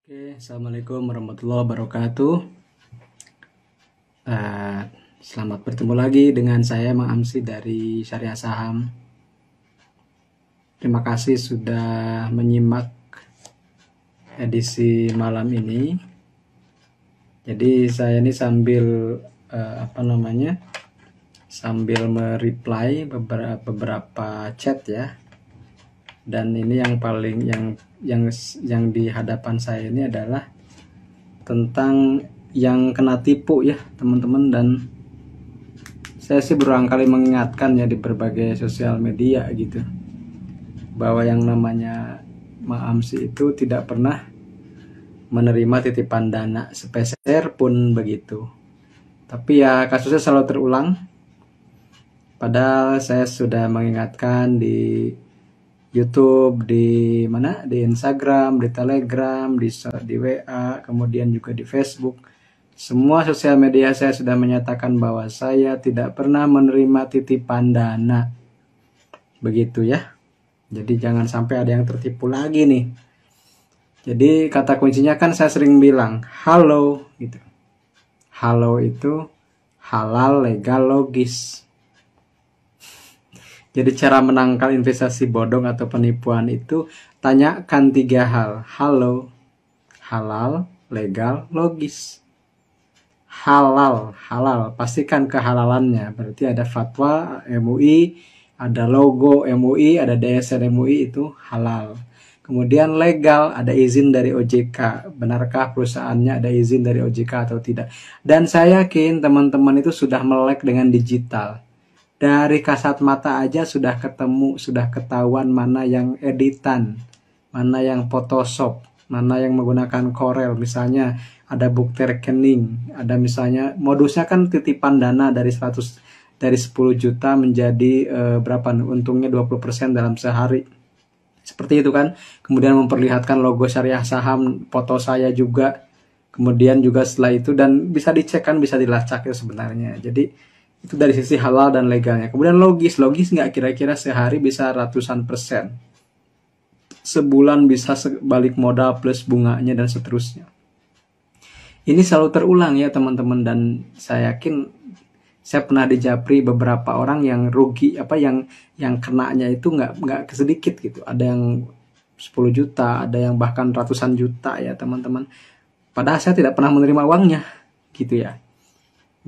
Assalamualaikum warahmatullahi wabarakatuh. Selamat bertemu lagi dengan saya Mang Amsi dari Syariah Saham. Terima kasih sudah menyimak edisi malam ini. Jadi saya ini sambil sambil mereply beberapa chat ya. Dan ini yang paling yang di hadapan saya ini adalah tentang yang kena tipu ya teman-teman, dan saya sih berulang kali mengingatkan ya di berbagai sosial media gitu, bahwa yang namanya Mang Amsi itu tidak pernah menerima titipan dana sepeser pun begitu. Tapi ya kasusnya selalu terulang, padahal saya sudah mengingatkan di YouTube, di mana, di Instagram, di Telegram, di WA, kemudian juga di Facebook. Semua sosial media saya sudah menyatakan bahwa saya tidak pernah menerima titipan dana. Begitu ya. Jadi jangan sampai ada yang tertipu lagi nih. Jadi kata kuncinya kan saya sering bilang, halo gitu. Halo itu halal, legal, logis. Jadi cara menangkal investasi bodong atau penipuan itu tanyakan 3 hal. Halo, halal, legal, logis. Halal, pastikan kehalalannya. Berarti ada fatwa MUI, ada logo MUI, ada DSN MUI, itu halal. Kemudian legal, ada izin dari OJK. Benarkah perusahaannya ada izin dari OJK atau tidak? Dan saya yakin teman-teman itu sudah melek dengan digital. Dari kasat mata aja sudah ketemu, sudah ketahuan mana yang editan, mana yang Photoshop, mana yang menggunakan Corel. Misalnya ada bukti rekening, ada misalnya modusnya kan titipan dana dari 10 juta menjadi berapa untungnya 20% dalam sehari. Seperti itu kan. Kemudian memperlihatkan logo Syariah Saham, foto saya juga. Kemudian juga setelah itu, dan bisa dicek kan, bisa dilacak ya sebenarnya. Jadi itu dari sisi halal dan legalnya. Kemudian logis nggak kira-kira sehari bisa ratusan persen, sebulan bisa balik modal plus bunganya dan seterusnya. Ini selalu terulang ya teman-teman, dan saya yakin saya pernah dijapri beberapa orang yang rugi yang kenanya itu nggak sedikit gitu. Ada yang 10 juta, ada yang bahkan ratusan juta ya teman-teman. Padahal saya tidak pernah menerima uangnya gitu ya.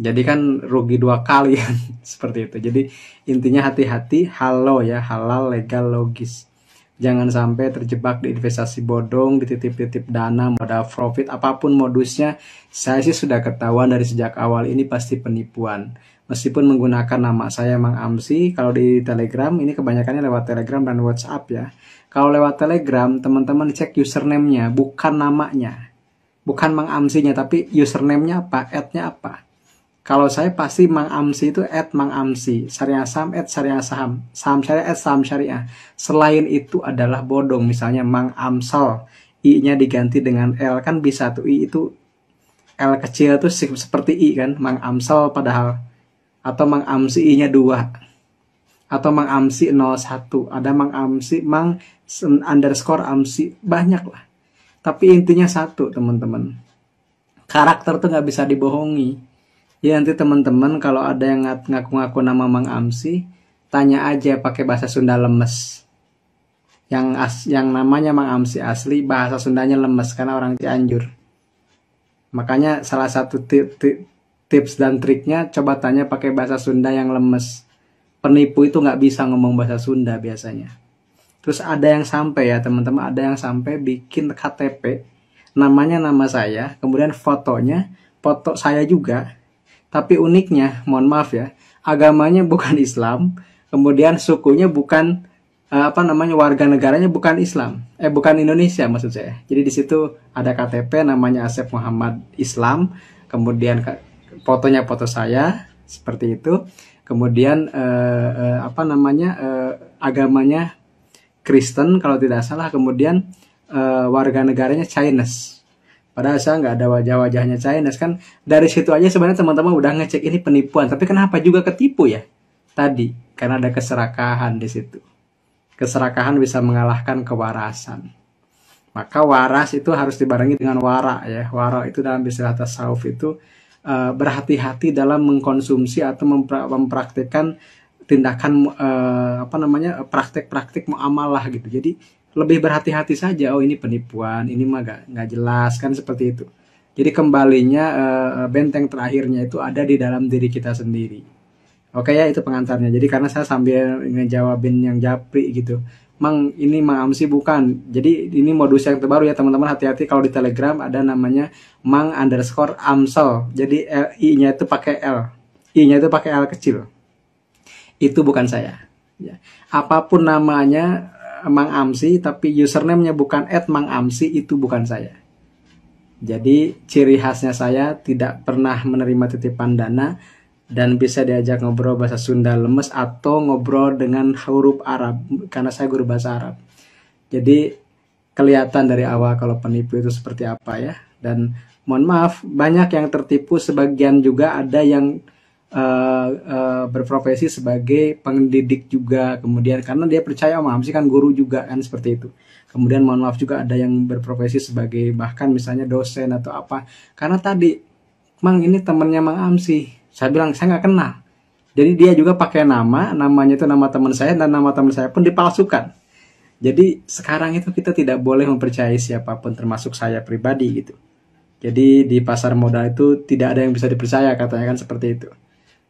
Jadi kan rugi 2 kali kan, seperti itu. Jadi intinya hati-hati, halo ya, halal, legal, logis. Jangan sampai terjebak di investasi bodong, dititip-titip dana, modal profit, apapun modusnya. Saya sih sudah ketahuan dari sejak awal ini pasti penipuan. Meskipun menggunakan nama saya Mang Amsi, kalau di Telegram ini kebanyakannya lewat Telegram dan WhatsApp ya. Kalau lewat Telegram, teman-teman cek username-nya, bukan namanya. Bukan Mang Amsinya, tapi username-nya apa, ad-nya apa. Kalau saya pasti Mang Amsi itu @Mang Amsi, Syariah Saham @Syariah Saham, Saham Syariah @Saham Syariah. Selain itu adalah bodong, misalnya Mang Amsal, I-nya diganti dengan L, kan bisa tuh, I itu L kecil tuh seperti I kan, Mang Amsal padahal. Atau Mang Amsi I-nya 2. Atau Mang Amsi 01, ada Mang Amsi, Mang underscore Amsi, banyak lah. Tapi intinya satu teman-teman, karakter tuh nggak bisa dibohongi. Ya nanti teman-teman kalau ada yang ngaku-ngaku nama Mang Amsi, tanya aja pakai bahasa Sunda lemes. Yang namanya Mang Amsi asli bahasa Sundanya lemes karena orang Cianjur. Makanya salah satu tips dan triknya, coba tanya pakai bahasa Sunda yang lemes. Penipu itu nggak bisa ngomong bahasa Sunda biasanya. Terus ada yang sampai ya teman-teman, ada yang sampai bikin KTP, namanya nama saya, kemudian fotonya foto saya juga. Tapi uniknya, mohon maaf ya, agamanya bukan Islam, kemudian sukunya bukan warga negaranya bukan Islam, bukan Indonesia maksud saya. Jadi di situ ada KTP namanya Asep Muhammad Islam, kemudian fotonya foto saya seperti itu, kemudian agamanya Kristen kalau tidak salah, kemudian warga negaranya Chinese. Padahal saya nggak ada wajah-wajahnya Chinese kan. Dari situ aja sebenarnya teman-teman udah ngecek ini penipuan. Tapi kenapa juga ketipu ya? Tadi karena ada keserakahan di situ. Keserakahan bisa mengalahkan kewarasan. Maka waras itu harus dibarengi dengan wara ya. Wara itu dalam istilah tasawuf itu berhati-hati dalam mengkonsumsi atau mempraktikkan tindakan praktek-praktek muamalah gitu. Jadi lebih berhati-hati saja. Oh ini penipuan, ini mah nggak jelas kan seperti itu. Jadi kembalinya benteng terakhirnya itu ada di dalam diri kita sendiri. Oke ya, itu pengantarnya. Jadi karena saya sambil ngejawabin yang japri gitu. Mang, ini Mang Amsi bukan. Jadi ini modus yang terbaru ya teman-teman, hati-hati kalau di Telegram ada namanya Mang_Amsel. Jadi I-nya itu pakai L. I-nya itu pakai L kecil. Itu bukan saya. Ya. Apapun namanya Mang Amsi, tapi username-nya bukan @Mang_Amsi, itu bukan saya. Jadi ciri khasnya saya tidak pernah menerima titipan dana dan bisa diajak ngobrol bahasa Sunda lemes atau ngobrol dengan huruf Arab karena saya guru bahasa Arab. Jadi kelihatan dari awal kalau penipu itu seperti apa ya. Dan mohon maaf, banyak yang tertipu, sebagian juga ada yang berprofesi sebagai pendidik juga, kemudian karena dia percaya Om Amsi kan guru juga kan, seperti itu. Kemudian mohon maaf juga ada yang berprofesi sebagai bahkan misalnya dosen atau apa, karena tadi Mang ini temennya Mang Amsi. Saya bilang saya nggak kenal. Jadi dia juga pakai namanya itu nama teman saya, dan nama teman saya pun dipalsukan. Jadi sekarang itu kita tidak boleh mempercayai siapapun, termasuk saya pribadi gitu. Jadi di pasar modal itu tidak ada yang bisa dipercaya, katanya kan seperti itu.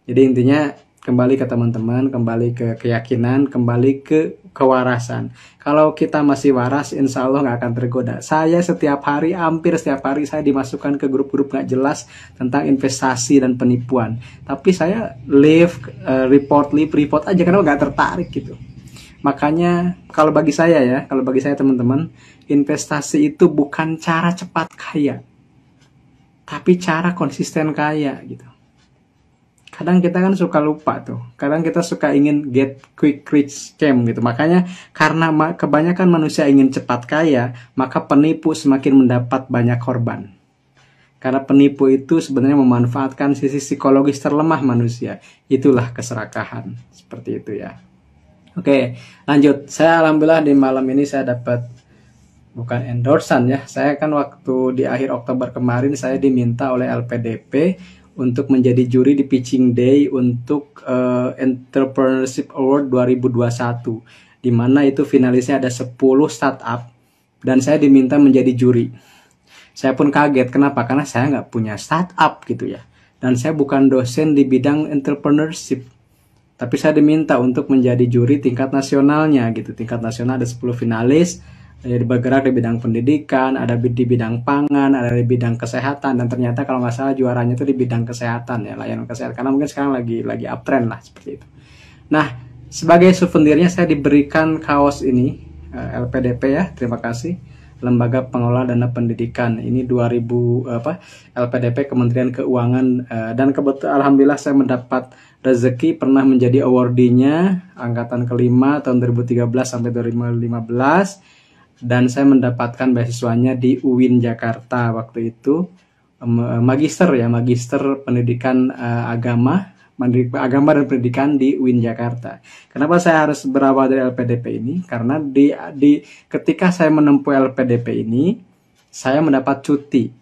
Jadi intinya kembali ke teman-teman, kembali ke keyakinan, kembali ke kewarasan. Kalau kita masih waras, insya Allah nggak akan tergoda. Saya setiap hari, hampir setiap hari saya dimasukkan ke grup-grup nggak jelas tentang investasi dan penipuan. Tapi saya report aja karena nggak tertarik gitu. Makanya kalau bagi saya teman-teman, investasi itu bukan cara cepat kaya, tapi cara konsisten kaya gitu. Kadang kita kan suka lupa tuh. Kadang kita suka ingin get quick rich scheme gitu. Makanya karena kebanyakan manusia ingin cepat kaya, maka penipu semakin mendapat banyak korban. Karena penipu itu sebenarnya memanfaatkan sisi psikologis terlemah manusia. Itulah keserakahan. Seperti itu ya. Oke, lanjut. Saya alhamdulillah di malam ini saya dapat, bukan endorsan ya. Saya kan waktu di akhir Oktober kemarin saya diminta oleh LPDP untuk menjadi juri di Pitching Day untuk Entrepreneurship Award 2021, di mana itu finalisnya ada 10 startup dan saya diminta menjadi juri. Saya pun kaget, kenapa? Karena saya nggak punya startup gitu ya, dan saya bukan dosen di bidang entrepreneurship, tapi saya diminta untuk menjadi juri tingkat nasionalnya gitu. Tingkat nasional ada 10 finalis, bergerak di bidang pendidikan, ada di bidang pangan, ada di bidang kesehatan, dan ternyata kalau nggak salah juaranya itu di bidang kesehatan ya, layanan kesehatan, karena mungkin sekarang lagi uptrend lah seperti itu. Nah, sebagai souvenirnya saya diberikan kaos ini, LPDP ya, terima kasih, Lembaga Pengelola Dana Pendidikan, ini 2000 LPDP Kementerian Keuangan, dan kebetulan alhamdulillah saya mendapat rezeki pernah menjadi awardee-nya angkatan kelima tahun 2013 sampai 2015. Dan saya mendapatkan beasiswanya di UIN Jakarta waktu itu, magister pendidikan agama dan pendidikan di UIN Jakarta. Kenapa saya harus berawal dari LPDP ini? Karena ketika saya menempuh LPDP ini, saya mendapat cuti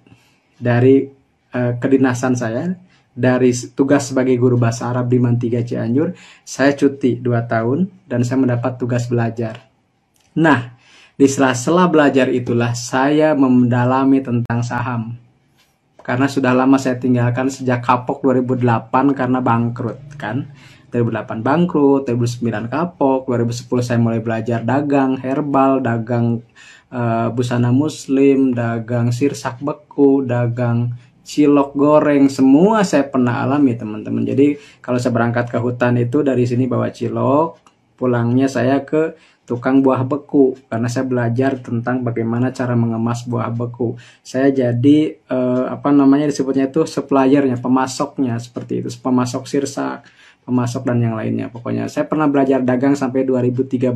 dari kedinasan saya, dari tugas sebagai guru bahasa Arab di Man3 Cianjur. Saya cuti 2 tahun dan saya mendapat tugas belajar. Nah, di sela-sela belajar itulah saya mendalami tentang saham. Karena sudah lama saya tinggalkan sejak kapok 2008 karena bangkrut kan. 2008 bangkrut, 2009 kapok, 2010 saya mulai belajar dagang herbal, dagang busana muslim, dagang sirsak beku, dagang cilok goreng, semua saya pernah alami teman-teman. Jadi kalau saya berangkat ke hutan itu dari sini bawa cilok, pulangnya saya ke tukang buah beku karena saya belajar tentang bagaimana cara mengemas buah beku. Saya jadi disebutnya itu suppliernya, pemasoknya, seperti itu, pemasok sirsak, pemasok dan yang lainnya. Pokoknya saya pernah belajar dagang sampai 2013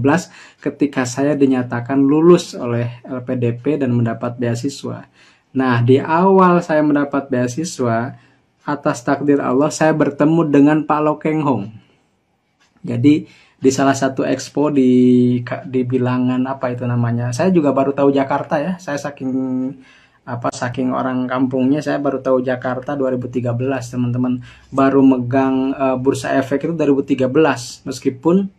ketika saya dinyatakan lulus oleh LPDP dan mendapat beasiswa. Nah, di awal saya mendapat beasiswa, atas takdir Allah saya bertemu dengan Pak Lokeng Hong. Jadi di salah satu expo di bilangan apa itu namanya. Saya juga baru tahu Jakarta ya. Saya saking orang kampungnya saya baru tahu Jakarta 2013, teman-teman. Baru megang bursa efek itu 2013. Meskipun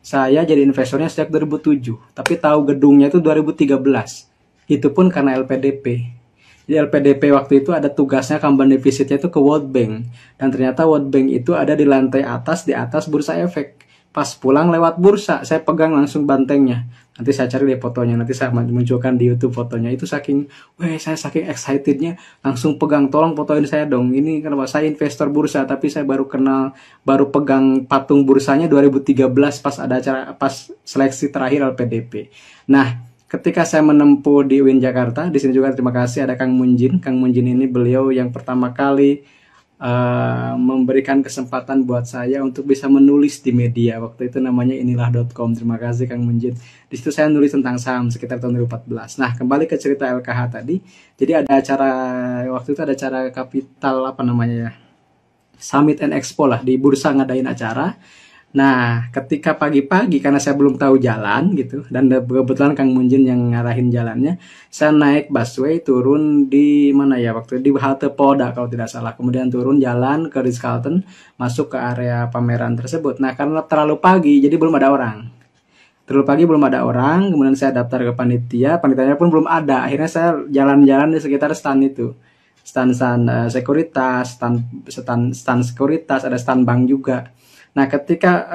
saya jadi investornya sejak 2007, tapi tahu gedungnya itu 2013. Itu pun karena LPDP. Jadi LPDP waktu itu ada tugasnya combined deficitnya itu ke World Bank. Dan ternyata World Bank itu ada di lantai atas, di atas bursa efek. Pas pulang lewat bursa, saya pegang langsung bantengnya. Nanti saya cari deh fotonya, nanti saya munculkan di YouTube fotonya. Itu saya saking excitednya, langsung pegang, tolong fotoin saya dong. Ini kenapa saya investor bursa, tapi saya baru pegang patung bursanya 2013 pas seleksi terakhir LPDP. Nah, ketika saya menempuh di UIN Jakarta, di sini juga terima kasih ada Kang Munjin. Kang Munjin ini beliau yang pertama kali memberikan kesempatan buat saya untuk bisa menulis di media. Waktu itu namanya inilah.com. Terima kasih Kang Munjin. Di situ saya nulis tentang saham sekitar tahun 2014. Nah, kembali ke cerita LKH tadi. Jadi ada acara waktu itu ada acara kapital apa namanya ya? Summit and Expo lah, di bursa ngadain acara. Nah, ketika pagi-pagi karena saya belum tahu jalan gitu, dan kebetulan Kang Munjin yang ngarahin jalannya, saya naik busway turun di mana ya waktu itu, di halte Polda kalau tidak salah. Kemudian turun jalan ke Ritz-Carlton, masuk ke area pameran tersebut. Nah, karena terlalu pagi jadi belum ada orang. Terlalu pagi belum ada orang, kemudian saya daftar ke panitianya pun belum ada. Akhirnya saya jalan-jalan di sekitar stand itu. Stand-stand sekuritas, stand sekuritas, ada stand bank juga. Nah, ketika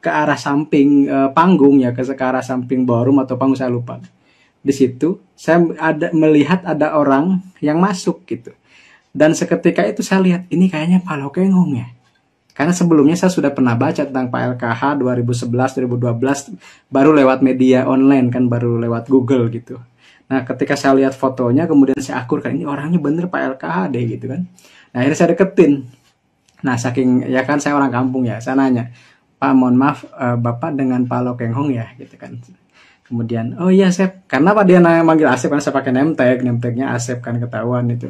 ke arah samping panggung ya, ke arah samping ballroom atau panggung saya lupa. Di situ saya melihat ada orang yang masuk gitu. Dan seketika itu saya lihat ini kayaknya Pak Lokengong ya. Karena sebelumnya saya sudah pernah baca tentang Pak LKH 2011 2012 baru lewat media online kan, baru lewat Google gitu. Nah, ketika saya lihat fotonya kemudian saya akurkan ini orangnya bener Pak LKH deh gitu kan. Nah, akhirnya saya deketin. Nah, saking ya kan saya orang kampung ya, saya nanya, Pak mohon maaf Bapak dengan Pak Lokengong ya gitu kan. Kemudian, oh iya Asep, karena Pak dia manggil Asep kan saya pakai name tagnya Asep kan ketahuan itu.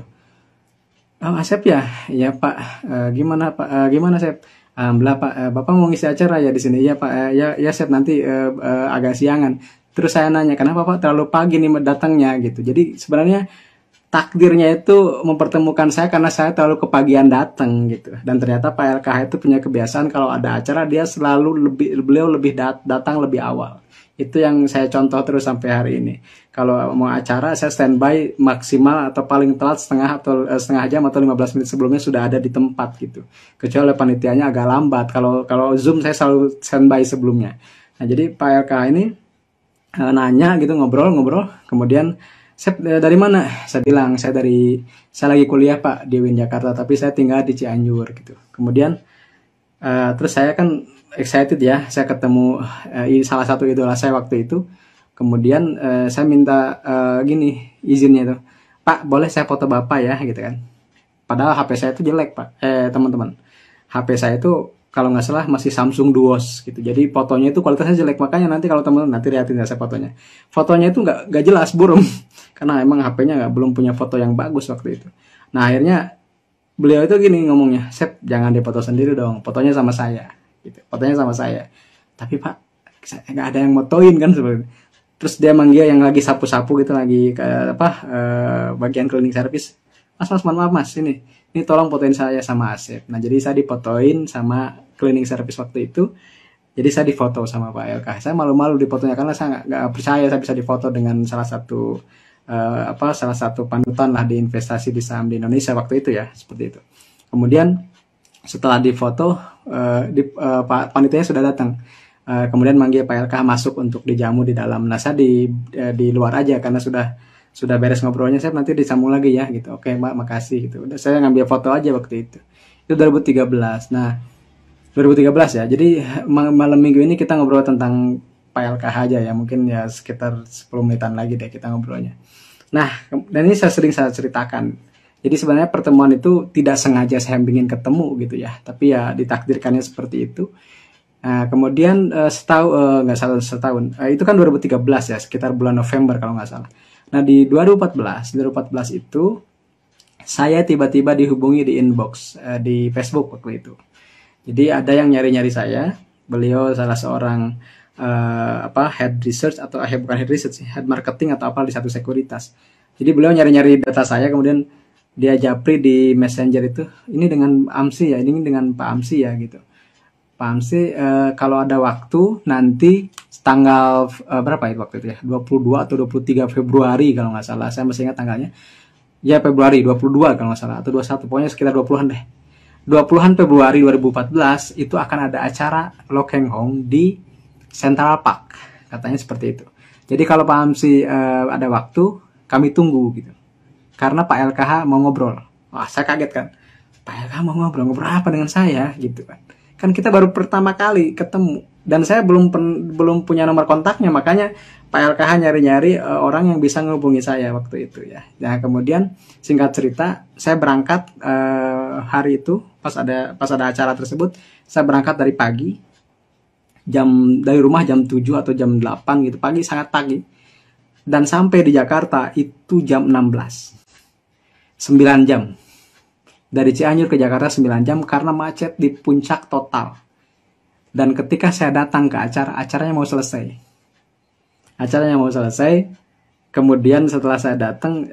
Oh Asep ya, ya Pak, gimana Pak, gimana Asep? Alhamdulillah Pak, Bapak mau ngisi acara ya di sini ya Pak, ya Asep nanti agak siangan. Terus saya nanya, kenapa Pak terlalu pagi nih datangnya gitu. Jadi sebenarnya takdirnya itu mempertemukan saya karena saya terlalu kepagian datang gitu. Dan ternyata Pak LKH itu punya kebiasaan kalau ada acara dia selalu beliau lebih datang lebih awal. Itu yang saya contoh terus sampai hari ini. Kalau mau acara saya standby maksimal atau paling telat setengah jam atau 15 menit sebelumnya sudah ada di tempat gitu. Kecuali panitianya agak lambat. Kalau Zoom saya selalu standby sebelumnya. Nah, jadi Pak LKH ini nanya gitu, ngobrol, kemudian saya dari mana? Saya bilang saya lagi kuliah Pak di UIN Jakarta, tapi saya tinggal di Cianjur gitu. Kemudian terus saya kan excited ya, saya ketemu salah satu idola saya waktu itu. Kemudian saya minta gini izinnya tuh, Pak boleh saya foto Bapak ya gitu kan. Padahal HP saya itu jelek Pak, teman-teman. HP saya itu kalau nggak salah masih Samsung Duos gitu. Jadi fotonya itu kualitasnya jelek, makanya nanti kalau teman-teman nanti lihatin ya saya fotonya. Fotonya itu nggak jelas, buram. Karena emang HP-nya belum punya foto yang bagus waktu itu. Nah akhirnya beliau itu gini ngomongnya, Sep jangan difoto sendiri dong, fotonya sama saya. Gitu. Fotonya sama saya. Tapi Pak, nggak ada yang motoin kan sebenarnya. Terus dia manggil yang lagi sapu-sapu gitu, lagi bagian cleaning service. Mas, maaf mas, ini tolong fotoin saya sama Asep. Nah jadi saya difotoin sama cleaning service waktu itu. Jadi saya difoto sama Pak LKH. Saya malu-malu difotonya karena saya nggak percaya saya bisa difoto dengan salah satu panutan lah di investasi di saham di Indonesia waktu itu ya, seperti itu. Kemudian setelah difoto, Pak panitianya sudah datang. Kemudian manggil Pak LKH masuk untuk dijamu di dalam. Nah saya di luar aja karena sudah beres ngobrolnya, saya nanti disambung lagi ya gitu. Oke Mbak, makasih gitu. Udah saya ngambil foto aja waktu itu. Itu 2013. Nah 2013 ya. Jadi malam minggu ini kita ngobrol tentang Pak LKH aja ya. Mungkin ya sekitar 10 menitan lagi deh kita ngobrolnya. Nah, dan ini sering saya ceritakan. Jadi sebenarnya pertemuan itu tidak sengaja saya ingin ketemu gitu ya. Tapi ya ditakdirkannya seperti itu. Nah, kemudian setahun. Itu kan 2013 ya, sekitar bulan November kalau nggak salah. Nah, di 2014 itu saya tiba-tiba dihubungi di inbox di Facebook waktu itu. Jadi ada yang nyari-nyari saya. Beliau salah seorang head research atau bukan head research sih, head marketing atau apa di satu sekuritas. Jadi beliau nyari-nyari data saya, kemudian dia japri di messenger itu, ini dengan Amsi ya, ini dengan Pak Amsi ya gitu. Pak Amsi, kalau ada waktu nanti tanggal berapa itu waktu itu ya, 22 atau 23 Februari kalau nggak salah, saya masih ingat tanggalnya. Ya Februari 22 kalau nggak salah, atau 21, pokoknya sekitar 20-an deh. 20-an Februari 2014 itu akan ada acara Lok Heng Hong di Central Park, katanya seperti itu. Jadi kalau Pak Amsi ada waktu, kami tunggu gitu. Karena Pak LKH mau ngobrol. Wah, saya kaget kan. Pak LKH mau ngobrol apa dengan saya gitu kan. Kan kita baru pertama kali ketemu dan saya belum punya nomor kontaknya, makanya Pak LKH nyari-nyari orang yang bisa menghubungi saya waktu itu ya. Nah, kemudian singkat cerita, saya berangkat hari itu pas ada acara tersebut, saya berangkat dari pagi. Dari rumah jam 7 atau jam 8 gitu, pagi, sangat pagi. Dan sampai di Jakarta itu jam 16. 9 jam. Dari Cianjur ke Jakarta 9 jam karena macet di puncak total. Dan ketika saya datang ke acaranya mau selesai. Acaranya mau selesai, kemudian setelah saya datang,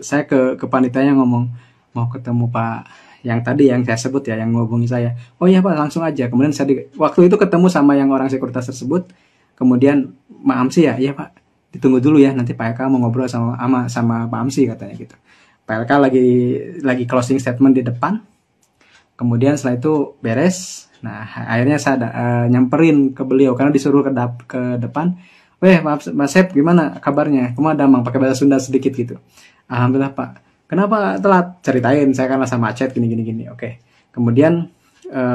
saya ke panitianya ngomong, mau ketemu Pak yang tadi yang saya sebut ya, yang ngobongi saya. Oh iya Pak, langsung aja. Kemudian waktu itu ketemu sama yang orang sekuritas tersebut, kemudian Pak Amsi ya, iya Pak, ditunggu dulu ya, nanti Pak Eka mau ngobrol sama Pak Amsi katanya gitu. Pak Eka lagi closing statement di depan. Kemudian setelah itu beres. Nah, akhirnya saya nyamperin ke beliau karena disuruh ke depan. Weh, maaf Mas Sep, gimana kabarnya? Kamu ada Mang, pakai bahasa Sunda sedikit gitu. Alhamdulillah Pak. Kenapa telat? Ceritain, saya kan sama macet gini. Oke. Kemudian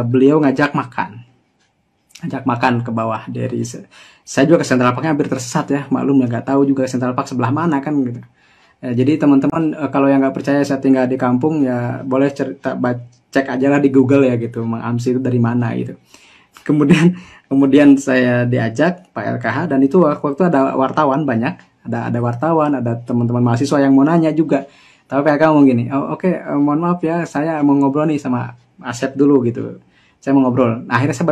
beliau ngajak makan ke bawah dari saya juga ke Central Park hampir tersesat ya, maklum ya, nggak tahu juga Central Park sebelah mana kan gitu. Jadi teman-teman kalau yang nggak percaya saya tinggal di kampung ya boleh cek aja lah di Google ya gitu, Mang Amsi itu dari mana gitu. Kemudian saya diajak Pak LKH, dan itu waktu itu ada wartawan banyak, ada wartawan, ada teman-teman mahasiswa yang mau nanya juga. Tapi Pak LKH ngomong gini, oh, oke, mohon maaf ya, saya mau ngobrol nih sama Asep dulu gitu. Saya mau ngobrol. Nah, akhirnya saya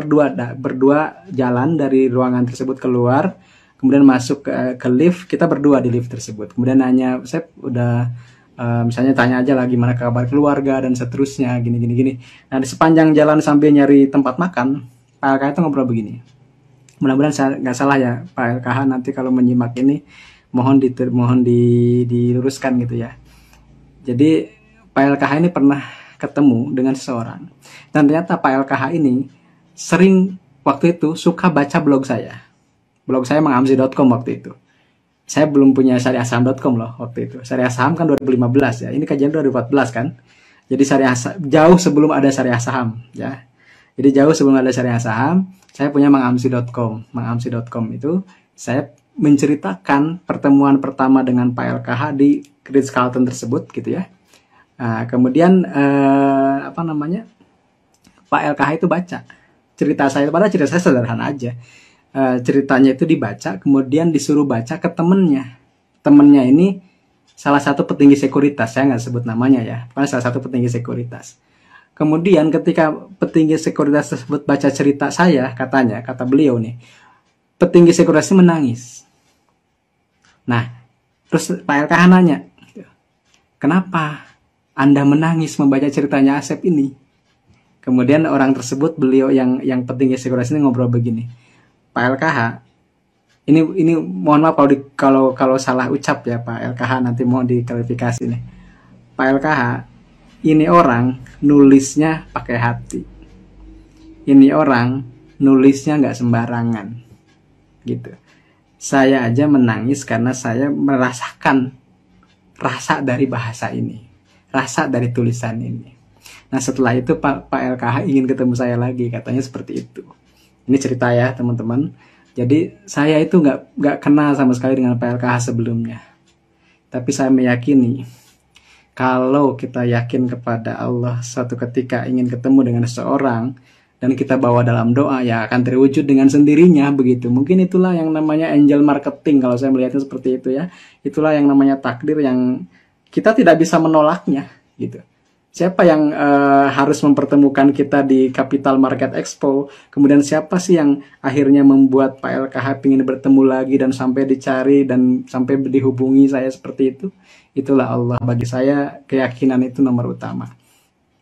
berdua jalan dari ruangan tersebut keluar, kemudian masuk ke lift. Kita berdua di lift tersebut. Kemudian nanya, saya udah misalnya tanya aja lah gimana kabar keluarga dan seterusnya, gini. Nah, di sepanjang jalan sambil nyari tempat makan, Pak LKH itu ngobrol begini. Mudah-mudahan saya nggak salah ya, Pak LKH, nanti kalau menyimak ini mohon diluruskan gitu ya. Jadi Pak LKH ini pernah ketemu dengan seseorang, dan ternyata Pak LKH ini sering waktu itu suka baca blog saya mangamsi.com waktu itu. Saya belum punya syariahsaham.com loh waktu itu. Syariah saham kan 2015 ya, ini kajian 2014 kan. Jadi jauh sebelum ada syariah saham ya. Jadi jauh sebelum ada syariah saham, saya punya mangamsi.com. Mangamsi.com itu saya menceritakan pertemuan pertama dengan Pak LKH di Ritz-Carlton tersebut gitu ya. Nah, kemudian Pak LKH itu baca cerita saya, padahal cerita saya sederhana aja. Ceritanya itu dibaca, kemudian disuruh baca ke temennya ini salah satu petinggi sekuritas, saya nggak sebut namanya ya, pokoknya salah satu petinggi sekuritas. Kemudian ketika petinggi sekuritas tersebut baca cerita saya, kata beliau nih, petinggi sekuritas menangis. Nah, terus Pak LKH nanya, kenapa Anda menangis membaca ceritanya Asep ini? Kemudian orang tersebut, beliau yang petinggi sekuritas ini ngobrol begini, Pak LKH, ini mohon maaf kalau salah ucap ya Pak LKH, nanti mau diklarifikasi nih. Pak LKH, ini orang nulisnya pakai hati. Ini orang nulisnya nggak sembarangan, gitu. Saya aja menangis karena saya merasakan rasa dari bahasa ini, rasa dari tulisan ini. Nah, setelah itu Pak LKH ingin ketemu saya lagi, katanya seperti itu. Ini cerita ya teman-teman. Jadi saya itu nggak kenal sama sekali dengan Pak LKH sebelumnya. Tapi saya meyakini kalau kita yakin kepada Allah, suatu ketika ingin ketemu dengan seseorang dan kita bawa dalam doa, ya akan terwujud dengan sendirinya begitu. Mungkin itulah yang namanya angel marketing kalau saya melihatnya seperti itu ya. Itulah yang namanya takdir yang kita tidak bisa menolaknya gitu. Siapa yang harus mempertemukan kita di Capital Market Expo? Kemudian siapa sih yang akhirnya membuat Pak LKH ingin bertemu lagi dan sampai dicari dan sampai dihubungi saya seperti itu? Itulah Allah. Bagi saya keyakinan itu nomor utama.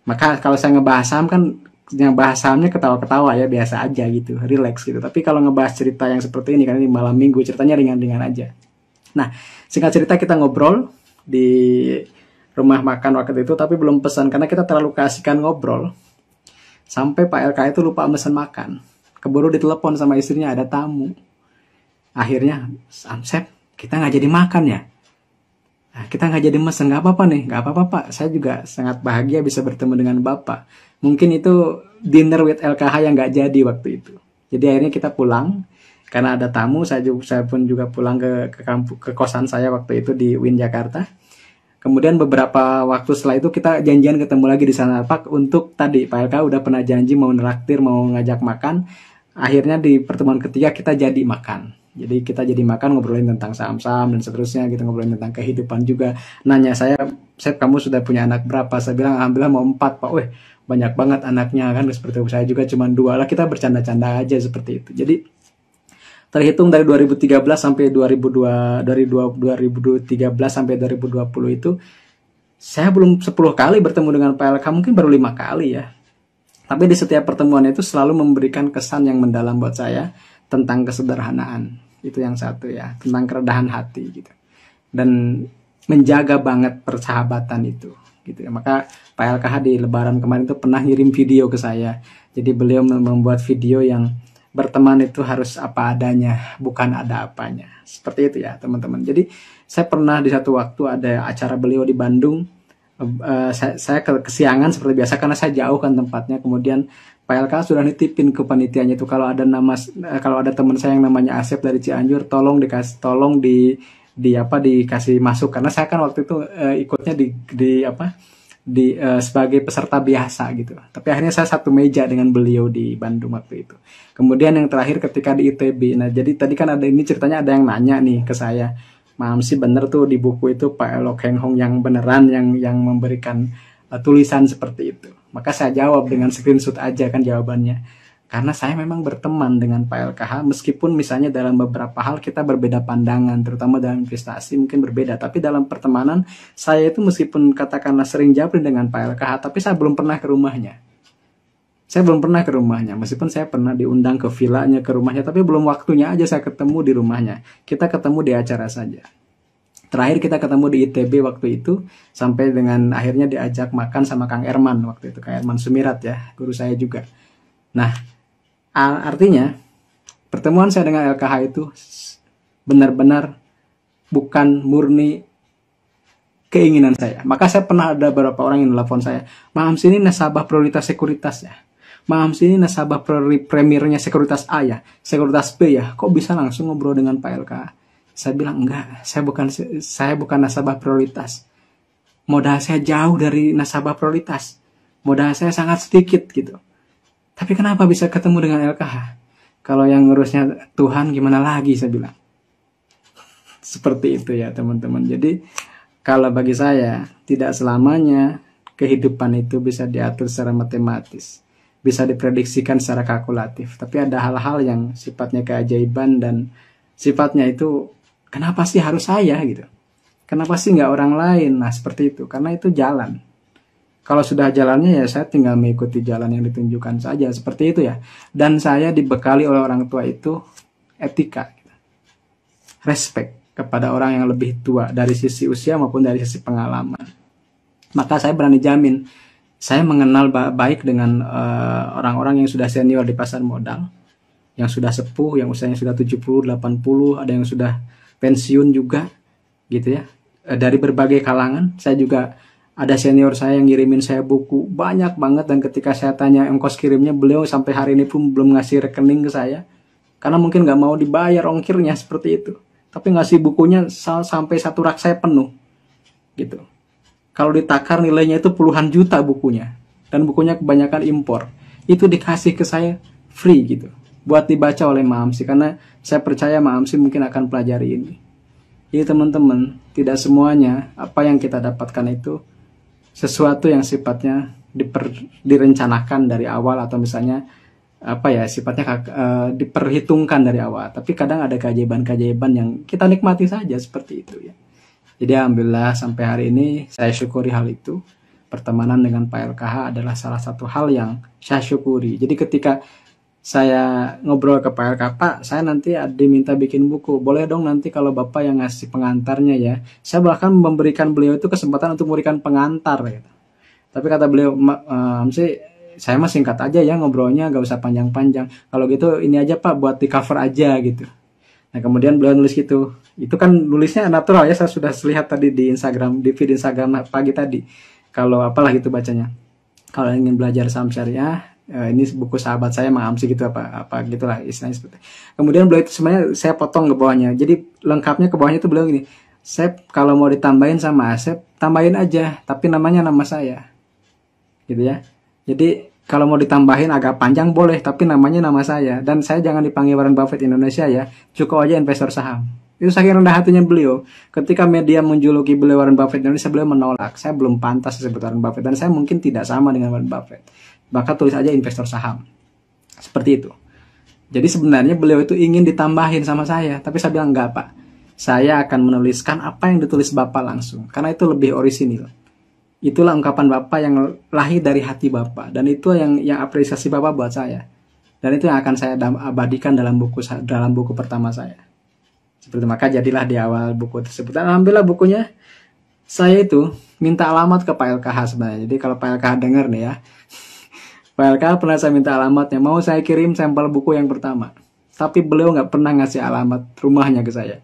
Maka kalau saya ngebahas saham kan yang bahas sahamnya ketawa-ketawa ya, biasa aja gitu, relax gitu. Tapi kalau ngebahas cerita yang seperti ini, kan ini malam minggu, ceritanya ringan-ringan aja. Nah, singkat cerita kita ngobrol di rumah makan waktu itu, tapi belum pesan karena kita terlalu keasikan ngobrol. Sampai Pak LK itu lupa mesen makan. Keburu ditelepon sama istrinya, ada tamu. Akhirnya, Samsep, kita nggak jadi makan ya? Nah, kita nggak jadi mesen, nggak apa-apa nih, nggak apa-apa Pak. Saya juga sangat bahagia bisa bertemu dengan Bapak. Mungkin itu dinner with LKH yang nggak jadi waktu itu. Jadi akhirnya kita pulang, karena ada tamu, saya pun juga pulang ke kosan saya waktu itu di Win Jakarta. Kemudian beberapa waktu setelah itu kita janjian ketemu lagi di Sana Park untuk tadi Pak LK udah pernah janji mau neraktir, mau ngajak makan. Akhirnya di pertemuan ketiga kita jadi makan. Jadi kita jadi makan, ngobrolin tentang saham-saham dan seterusnya, kita ngobrolin tentang kehidupan juga. Nanya saya, Sep kamu sudah punya anak berapa? Saya bilang alhamdulillah mau 4 Pak. Weh banyak banget anaknya kan, seperti itu. Saya juga cuma 2 lah, kita bercanda-canda aja seperti itu. Jadi terhitung dari 2013 sampai 2013 sampai 2020 itu saya belum 10 kali bertemu dengan Pak LK, mungkin baru 5 kali ya. Tapi di setiap pertemuan itu selalu memberikan kesan yang mendalam buat saya tentang kesederhanaan. Itu yang satu ya, tentang kerendahan hati gitu. Dan menjaga banget persahabatan itu gitu ya. Maka Pak LKH di lebaran kemarin itu pernah ngirim video ke saya. Jadi beliau membuat video yang berteman itu harus apa adanya, bukan ada apanya. Seperti itu ya teman-teman. Jadi saya pernah di satu waktu ada acara beliau di Bandung. Saya kesiangan seperti biasa karena saya jauh kan tempatnya. Kemudian Pak LK sudah nitipin ke panitianya itu kalau ada teman saya yang namanya Asep dari Cianjur, tolong dikasih masuk, karena saya kan waktu itu ikutnya sebagai peserta biasa gitu. Tapi akhirnya saya satu meja dengan beliau di Bandung waktu itu. Kemudian yang terakhir ketika di ITB. Nah, jadi tadi kan ada ini ceritanya, ada yang nanya nih ke saya, Mam sih bener tuh di buku itu Pak Elok Heng Hong yang beneran yang memberikan tulisan seperti itu. Maka saya jawab dengan screenshot aja kan jawabannya. Karena saya memang berteman dengan Pak LKH, meskipun misalnya dalam beberapa hal kita berbeda pandangan, terutama dalam investasi mungkin berbeda. Tapi dalam pertemanan, saya itu meskipun katakanlah sering japri dengan Pak LKH, tapi saya belum pernah ke rumahnya. Saya belum pernah ke rumahnya, meskipun saya pernah diundang ke villanya, ke rumahnya, tapi belum waktunya aja saya ketemu di rumahnya. Kita ketemu di acara saja. Terakhir kita ketemu di ITB waktu itu, sampai dengan akhirnya diajak makan sama Kang Erman waktu itu, Kang Erman Sumirat ya, guru saya juga. Nah, artinya pertemuan saya dengan LKH itu benar-benar bukan murni keinginan saya. Maka saya pernah ada beberapa orang yang telepon saya, Mam sini nasabah prioritas sekuritas ya, Mam sini nasabah premiernya sekuritas A ya, sekuritas B ya, kok bisa langsung ngobrol dengan Pak LKH? Saya bilang enggak, saya bukan nasabah prioritas. Modal saya jauh dari nasabah prioritas. Modal saya sangat sedikit gitu. Tapi kenapa bisa ketemu dengan LKH? Kalau yang ngurusnya Tuhan gimana lagi, saya bilang. Seperti itu ya teman-teman. Jadi kalau bagi saya tidak selamanya kehidupan itu bisa diatur secara matematis, bisa diprediksikan secara kalkulatif. Tapi ada hal-hal yang sifatnya keajaiban dan sifatnya itu kenapa sih harus saya gitu? Kenapa sih nggak orang lain? Nah seperti itu, karena itu jalan. Kalau sudah jalannya ya saya tinggal mengikuti jalan yang ditunjukkan saja, seperti itu ya. Dan saya dibekali oleh orang tua itu etika, respect kepada orang yang lebih tua dari sisi usia maupun dari sisi pengalaman. Maka saya berani jamin, saya mengenal baik dengan orang-orang yang sudah senior di pasar modal, yang sudah sepuh, yang usianya sudah 70, 80, ada yang sudah pensiun juga, gitu ya. Dari berbagai kalangan, saya juga ada senior saya yang ngirimin saya buku banyak banget, dan ketika saya tanya ongkos kirimnya, beliau sampai hari ini pun belum ngasih rekening ke saya karena mungkin nggak mau dibayar ongkirnya seperti itu. Tapi ngasih bukunya sampai satu rak saya penuh gitu. Kalau ditakar nilainya itu puluhan juta bukunya, dan bukunya kebanyakan impor. Itu dikasih ke saya free gitu, buat dibaca oleh Maamsi, karena saya percaya Maamsi mungkin akan pelajari ini. Jadi teman-teman, tidak semuanya apa yang kita dapatkan itu sesuatu yang sifatnya direncanakan dari awal, atau misalnya apa ya, sifatnya diperhitungkan dari awal. Tapi kadang ada keajaiban-keajaiban yang kita nikmati saja seperti itu ya. Jadi alhamdulillah sampai hari ini saya syukuri hal itu. Pertemanan dengan Pak LKH adalah salah satu hal yang saya syukuri. Jadi ketika saya ngobrol ke Pak LKH, Pak, saya nanti diminta bikin buku, boleh dong nanti kalau Bapak yang ngasih pengantarnya ya. Saya bahkan memberikan beliau itu kesempatan untuk memberikan pengantar gitu. Tapi kata beliau, saya mah singkat aja ya ngobrolnya, gak usah panjang-panjang. Kalau gitu ini aja Pak, buat di cover aja gitu. Nah kemudian beliau nulis gitu. Itu kan nulisnya natural ya, saya sudah lihat tadi di Instagram, di feed Instagram pagi tadi. Kalau apalah gitu bacanya. Kalau ingin belajar saham syariah, ini buku sahabat saya Mang Amsi gitu, apa gitulah istilahnya seperti. Kemudian beliau itu sebenarnya saya potong ke bawahnya. Jadi lengkapnya ke bawahnya itu beliau gini, Sep, kalau mau ditambahin sama Asep, tambahin aja, tapi namanya nama saya. Gitu ya. Jadi kalau mau ditambahin agak panjang boleh, tapi namanya nama saya. Dan saya jangan dipanggil Warren Buffett Indonesia ya, cukup aja investor saham. Itu saking rendah hatinya beliau. Ketika media menjuluki beliau Warren Buffett Indonesia, beliau menolak. Saya belum pantas disebut Warren Buffett, dan saya mungkin tidak sama dengan Warren Buffett. Maka tulis aja investor saham. Seperti itu. Jadi sebenarnya beliau itu ingin ditambahin sama saya, tapi saya bilang enggak Pak. Saya akan menuliskan apa yang ditulis Bapak langsung, karena itu lebih orisinil. Itulah ungkapan Bapak yang lahir dari hati Bapak, dan itu yang apresiasi Bapak buat saya. Dan itu yang akan saya abadikan dalam buku pertama saya. Seperti maka jadilah di awal buku tersebut. Dan alhamdulillah bukunya saya itu minta alamat ke Pak LKH sebenarnya. Jadi kalau Pak LKH dengar nih ya, Pak LKH pernah saya minta alamatnya, mau saya kirim sampel buku yang pertama. Tapi beliau nggak pernah ngasih alamat rumahnya ke saya.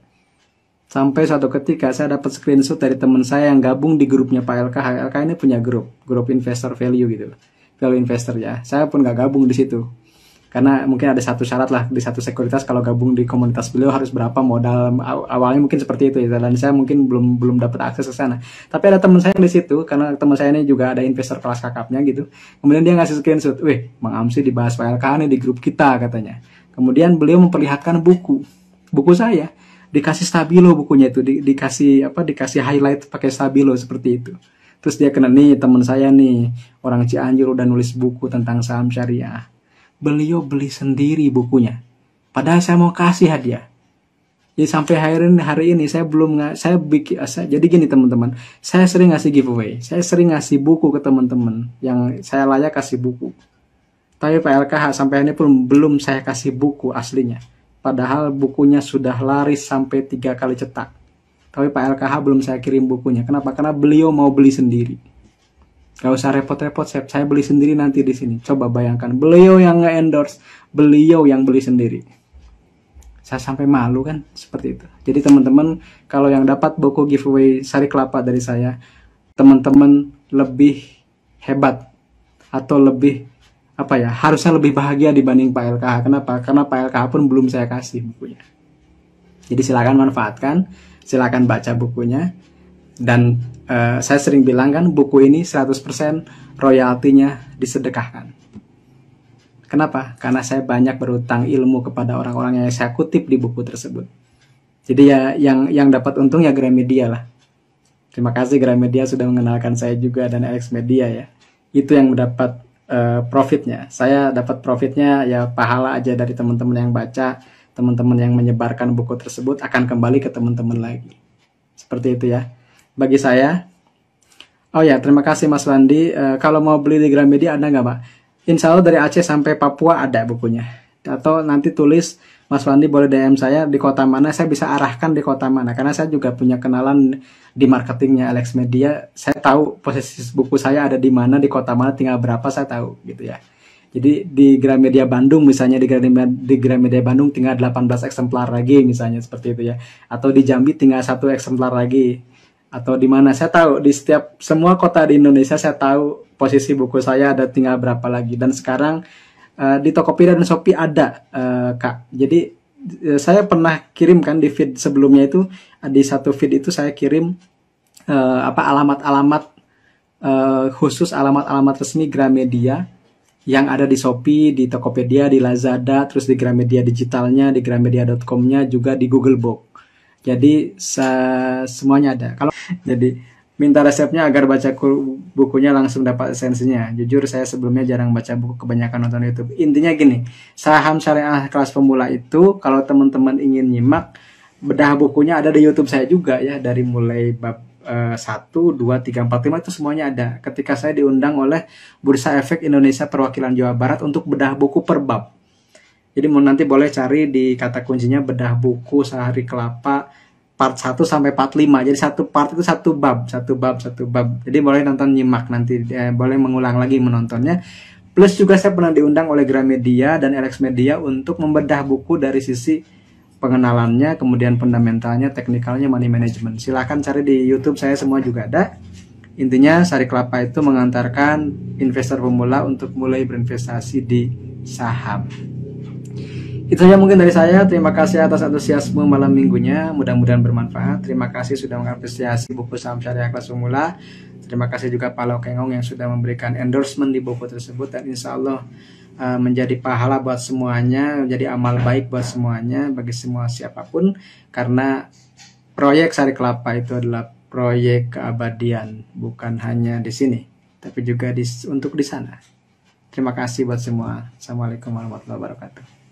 Sampai suatu ketika saya dapat screenshot dari teman saya yang gabung di grupnya Pak LKH. LKH ini punya grup investor value gitu, value investor ya. Saya pun nggak gabung di situ, karena mungkin ada satu syarat lah di satu sekuritas, kalau gabung di komunitas beliau harus berapa modal awalnya, mungkin seperti itu ya. Dan saya mungkin belum dapat akses ke sana. Tapi ada teman saya di situ, karena teman saya ini juga ada investor kelas kakapnya gitu. Kemudian dia ngasih screenshot, weh Mang Amsi dibahas Pak LKH nih di grup kita katanya. Kemudian beliau memperlihatkan buku saya. Dikasih stabilo bukunya itu, dikasih highlight pakai stabilo seperti itu. Terus dia kena, nih teman saya nih orang Cianjur udah nulis buku tentang saham syariah. Beliau beli sendiri bukunya, padahal saya mau kasih hadiah. Jadi sampai hari ini saya belum jadi gini teman-teman, saya sering ngasih giveaway, saya sering ngasih buku ke teman-teman yang saya layak kasih buku. Tapi Pak LKH sampai ini pun belum saya kasih buku aslinya. Padahal bukunya sudah laris sampai 3 kali cetak. Tapi Pak LKH belum saya kirim bukunya. Kenapa? Karena beliau mau beli sendiri. Gak usah repot-repot, saya beli sendiri nanti di sini. Coba bayangkan, beliau yang nge-endorse, beliau yang beli sendiri. Saya sampai malu kan, seperti itu. Jadi teman-teman, kalau yang dapat buku giveaway Sari Kelapa dari saya, teman-teman lebih hebat atau lebih harusnya lebih bahagia dibanding Pak LKH. Kenapa? Karena Pak LKH pun belum saya kasih bukunya. Jadi silakan manfaatkan, silakan baca bukunya. Dan saya sering bilang kan, buku ini 100% royaltinya disedekahkan. Kenapa? Karena saya banyak berutang ilmu kepada orang-orang yang saya kutip di buku tersebut. Jadi ya yang dapat untung ya Gramedia lah. Terima kasih Gramedia sudah mengenalkan saya juga, dan Alex Media ya. Itu yang mendapat profitnya. Saya dapat profitnya ya pahala aja dari teman-teman yang baca, teman-teman yang menyebarkan buku tersebut akan kembali ke teman-teman lagi. Seperti itu ya. Bagi saya, oh ya terima kasih Mas Wandi. Kalau mau beli di Gramedia ada nggak Pak? Insya Allah dari Aceh sampai Papua ada bukunya. Atau nanti tulis Mas Wandi boleh DM saya di kota mana, saya bisa arahkan di kota mana. Karena saya juga punya kenalan di marketingnya Alex Media. Saya tahu posisi buku saya ada di mana, di kota mana, tinggal berapa saya tahu gitu ya. Jadi di Gramedia Bandung misalnya, di Gramedia Bandung tinggal 18 eksemplar lagi misalnya, seperti itu ya. Atau di Jambi tinggal 1 eksemplar lagi. Atau di mana, saya tahu di semua kota di Indonesia saya tahu posisi buku saya ada tinggal berapa lagi. Dan sekarang di Tokopedia dan Shopee ada Kak. Jadi saya pernah kirim kan di feed sebelumnya itu, di satu feed itu saya kirim alamat-alamat khusus, alamat-alamat resmi Gramedia yang ada di Shopee, di Tokopedia, di Lazada, terus di Gramedia digitalnya, di gramedia.com-nya, juga di Google Book. Jadi semuanya ada. Jadi minta resepnya agar baca bukunya langsung dapat esensinya. Jujur saya sebelumnya jarang baca buku, kebanyakan nonton YouTube. Intinya gini, Saham Syariah kelas pemula itu kalau teman-teman ingin nyimak bedah bukunya ada di YouTube saya juga ya, dari mulai bab 1, 2, 3, 4, 5 itu semuanya ada. Ketika saya diundang oleh Bursa Efek Indonesia Perwakilan Jawa Barat untuk bedah buku per bab. Jadi nanti boleh cari di kata kuncinya bedah buku Sehari Kelapa part 1 sampai part 5. Jadi satu part itu satu bab. Jadi boleh nonton nyimak nanti, boleh mengulang lagi menontonnya. Plus juga saya pernah diundang oleh Gramedia dan LX Media untuk membedah buku dari sisi pengenalannya, kemudian fundamentalnya, teknikalnya, money management. Silahkan cari di YouTube saya, semua juga ada. Intinya Sari Kelapa itu mengantarkan investor pemula untuk mulai berinvestasi di saham. Itu saja mungkin dari saya. Terima kasih atas antusiasme malam minggunya. Mudah-mudahan bermanfaat. Terima kasih sudah mengapresiasi buku Saham Syariah kelas pemula. Terima kasih juga Pak Lokengong yang sudah memberikan endorsement di buku tersebut. Dan insya Allah menjadi pahala buat semuanya, menjadi amal baik buat semuanya, bagi semua siapapun. Karena proyek Sari Kelapa itu adalah proyek keabadian. Bukan hanya di sini, tapi juga untuk di sana. Terima kasih buat semua. Assalamualaikum warahmatullahi wabarakatuh.